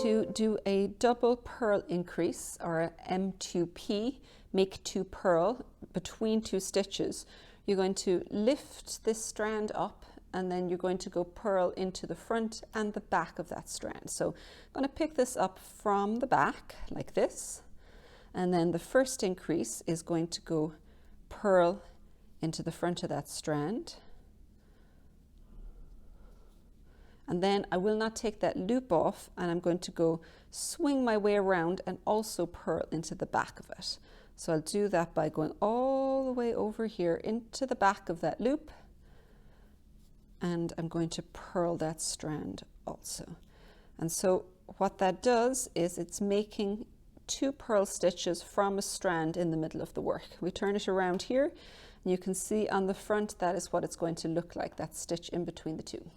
To do a double purl increase, or a M2P, make two purl between two stitches, you're going to lift this strand up and then you're going to go purl into the front and the back of that strand. So I'm going to pick this up from the back like this, and then the first increase is going to go purl into the front of that strand. And then I will not take that loop off, and I'm going to go swing my way around and also purl into the back of it. So I'll do that by going all the way over here into the back of that loop, and I'm going to purl that strand also. And so what that does is it's making two purl stitches from a strand in the middle of the work. We turn it around here, and you can see on the front that is what it's going to look like, that stitch in between the two.